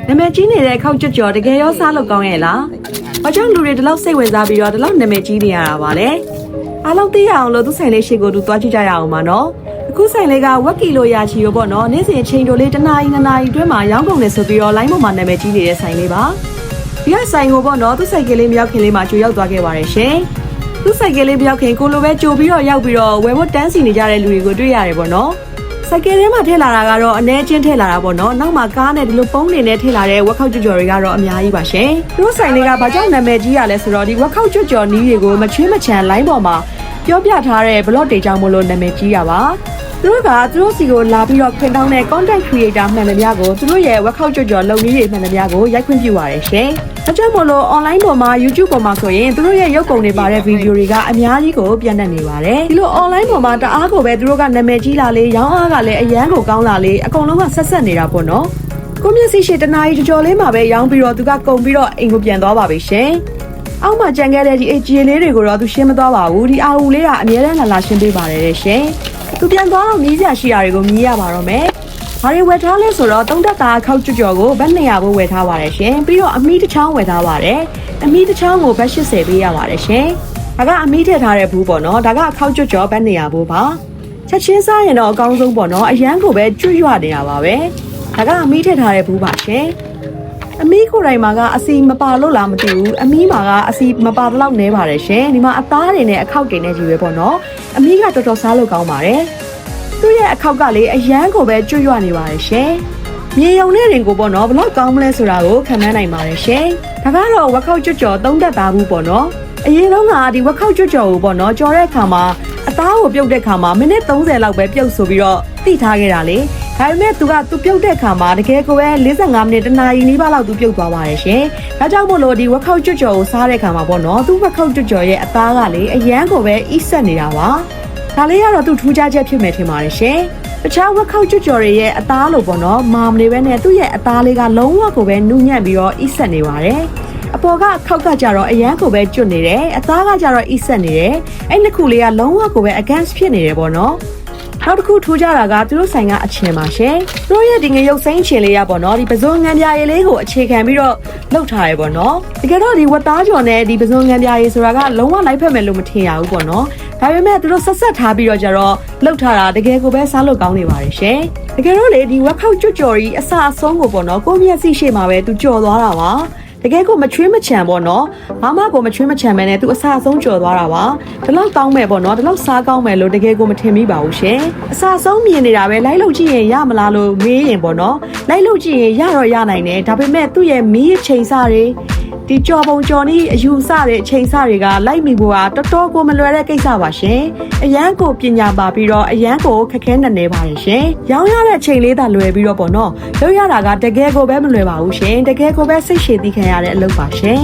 နာမည်ကြီးနေတဲ့ခောက်ကြော်တကယ်ရောစားလို့ကောင်းရဲ့လား။ဘာကြောင့်လူတွေဒီလောက်စိတ်ဝင်စားပြီးတော့ဒီလောက်နာမည်ကြီးနေရတာပါလဲ။အားလုံးသိရအောင်လို့သူဆိုင်လေးရှေ့ကိုသူသွားကြည့်ကြရအောင်ပါနော်။အခုဆိုင်လေးကဝက်ကီလိုရာချီရောပေါ့နော်။နေ့စဉ်ချိန်တိုလေးတစ်နာရီနှစ်နာရီအတွင်းမှာရောင်းကုန်နေဆိုပြီးတော့ line ပေါ်မှာနာမည်ကြီးနေတဲ့ဆိုင်လေးပါ။ဒီကဆိုင်ကိုပေါ့နော်သူဆိုင်ကလေးမရောက်ခင်လေးမှာကြိုရောက်သွားခဲ့ပါတယ်ရှင်။သူဆိုင်ကလေးမရောက်ခင်ကိုလိုပဲကြိုပြီးတော့ရောက်ပြီးတော့ဝယ်ဖို့တန်းစီနေကြတဲ့လူတွေကိုတွေ့ရတယ်ပေါ့နော်။ဆိုင်ကယ်ထဲမှာထည့်လာတာကတော့အ ਨੇ ချင်းထည့်လာတာပေါ့နော်နောက်မှာကားနဲ့ဒီလိုပုံးနေနဲ့ထည့်လာတဲ့ဝက်ခောက်ကြော်တွေကတော့အများကြီးပါရှင်သူတို့ဆိုင်တွေကဘာကြောင့်နာမည်ကြီးရလဲဆိုတော့ဒီဝက်ခောက်ကြော်နီးတွေကိုမချွေးမချန် line ပေါ်မှာပြောပြထားတဲ့ blog တွေကြောင့်မလို့နာမည်ကြီးရပါသူတို့စီကိုလာပြီးတော့ခွင့်တောင်းတဲ့ content creator မှန်သမျှကိုသူတို့ရဲ့ဝက်ခောက်ကြော်လုပ်နည်းတွေမှန်သမျှကိုရိုက်ခွင့်ပြုပါတယ်ရှင်အကြောင်းမလို့ online ပေါ်မှာ YouTube ပေါ်မှာဆိုရင်သူတို့ရဲ့ရုပ်ပုံတွေပါတဲ့ video တွေကအများကြီးကိုပြန့်နှံ့နေပါတယ်ဒီလို online ပေါ်မှာတအားကိုပဲသူတို့ကနာမည်ကြီးလာလေရောင်းအားကလည်းအရန်ကိုကောင်းလာလေအကုန်လုံးကဆက်နေတာပေါ့နော်ကိုမျက်စိရှိတနားရီကြော်လေးမှာပဲရောင်းပြီးတော့သူကကုန်ပြီးတော့အိမ်ကိုပြန်သွားပါပြီရှင်အောက်မှာကြံခဲ့တဲ့ဒီအကြီးလေးတွေကိုတော့သူရှင်းမသွားပါဘူးဒီအာဝူလေးကအများနဲ့လာရှင်းပေးပါတယ်တဲ့ရှင်သူပြန်သွားတော့မြည်စရာရှိတာတွေကိုမြည်ရပါတော့မယ်ဘာတွေဝယ်ထားလဲဆိုတော့သုံးတက်သားခောက်ကြော်ကိုဘတ်200ဘိုးဝယ်ထားပါတယ်ရှင်ပြီးတော့အမီးတစ်ချောင်းဝယ်ထားပါတယ်အမီးတစ်ချောင်းကိုဘတ်80ပေးရပါတယ်ရှင်ဒါကအမီးထည့်ထားတဲ့ဘူးပေါ့နော်ဒါကခောက်ကြော်ဘတ်200ဘိုးပါချက်ချင်းစားရင်တော့အကောင်းဆုံးပေါ့နော်အရန်ကိုပဲကျွတ်ရွနေတာပါပဲဒါကအမီးထည့်ထားတဲ့ဘူးပါရှင်အမီးကိုယ်တိုင်မှာကအစီမပါလို့လားမသိဘူးအမီးမှာကအစီမပါတော့နဲပါတယ်ရှင်ဒီမှာအသားတွေနဲ့အခောက်တွေနဲ့ကြီးပဲပေါ့နော်အမီးကတော်တော်စားလို့ကောင်းပါတယ်သူ့ရဲ့အခောက်ကလေအရန်ကိုပဲကျွတ်ရွနေပါတယ်ရှင်မြေယုံတဲ့ရင်ကိုပေါ့နော်ဘလောက်ကောင်းမလဲဆိုတာကိုခံမှန်းနိုင်ပါတယ်ရှင်ဒါကတော့ဝက်ခောက်ကြော်သုံးတက်သားဘူးပေါ့နော်အရင်တော့ကဒီဝက်ခောက်ကြော်ကိုပေါ့နော်ကြော်တဲ့အခါမှာအသားကိုပြုတ်တဲ့အခါမှာမိနစ်30လောက်ပဲပြုတ်ဆိုပြီးတော့တိထားခဲ့တာလေဒါပေမဲ့သူပြုတ်တဲ့အခါမှာတကယ်ကိုပဲ45မိနစ်တနာရီနီးပါးလောက်သူပြုတ်သွားပါတယ်ရှင်ဒါကြောင့်မို့လို့ဒီဝက်ခောက်ကြော်ကိုစားတဲ့အခါမှာပေါ့နော်သူဝက်ခောက်ကြော်ရဲ့အသားကလေအရန်ကိုပဲအိဆက်နေတာပါဒါလေးကတော့သူထူးခြားချက်ဖြစ်မယ်ထင်ပါတယ်ရှင်တခြားဝက်ခောက်ကြော်တွေရဲ့အသားလို့ပေါ့နော်မာမနေပဲနဲ့သူ့ရဲ့အသားလေးကလုံးဝကိုပဲနုညံ့ပြီးတော့အိဆက်နေပါတယ်အပေါ်ကခောက်ကကြတော့အရန်ကိုပဲကျွတ်နေတယ်အသားကကြတော့အိဆက်နေတယ်အဲ့နှစ်ခုလေးကလုံးဝကိုပဲ against ဖြစ်နေတယ်ပေါ့နော်နောက်တစ်ခုထူးခြားတာကသူတို့ဆိုင်ကအချင်းပါရှင်သူတို့ရဲ့ဒီငရုတ်စိမ်းချင်းလေးရပေါ့နော်ဒီပဇွန်ငံပြာရည်လေးကိုအခြေခံပြီးတော့လုပ်ထားရပေါ့နော်တကယ်တော့ဒီဝက်သားကြော်နဲ့ဒီပဇွန်ငံပြာရည်ဆိုတာကလုံးဝလိုက်ဖက်မယ်လို့မထင်ရဘူးပေါ့နော်ဒါပေမဲ့သူတို့ဆက်ထားပြီးတော့ကြတော့လှုပ်ထားတာတကယ်ကိုပဲစားလို့ကောင်းနေပါတယ်ရှင်တကယ်တော့လေဒီဝက်ခောက်ကြော်ကြီးအစအဆုံးကိုပေါ့နော်ကိုမျက်စိရှိမှာပဲသူကြော်သွားတာပါတကယ်ကိုမချွေးမချန်ပေါ့နော်ဘာမှကိုမချွေးမချန်မဲနဲ့သူအစအဆုံးကြော်သွားတာပါဒီလောက်ကောင်းမယ်ပေါ့နော်ဒီလောက်စားကောင်းမယ်လို့တကယ်ကိုမထင်မိပါဘူးရှင်အစအဆုံးမြင်နေတာပဲလိုက်လို့ကြည့်ရင်ရမလားလို့မေးရင်ပေါ့နော်လိုက်လို့ကြည့်ရင်ရတော့ရနိုင်တယ်ဒါပေမဲ့သူ့ရဲ့မီးချိန်စားတွေဒီကြော်ပုံကြော်နီးအယူစတဲ့အချိန်စတွေကလိုက်မိဖို့ကတော်တော်ကိုမလွယ်တဲ့ကိစ္စပါရှင်အရန်ကိုပညာပါပြီးတော့အရန်ကိုခက်ခဲနေပါတယ်ရှင်ရောင်းရတဲ့ချိန်လေးသာလွယ်ပြီးတော့ပေါ့နော်လုပ်ရတာကတကယ်ကိုပဲမလွယ်ပါဘူးရှင်တကယ်ကိုပဲစိတ်ရှည်သိခံရတဲ့အလုပ်ပါရှင်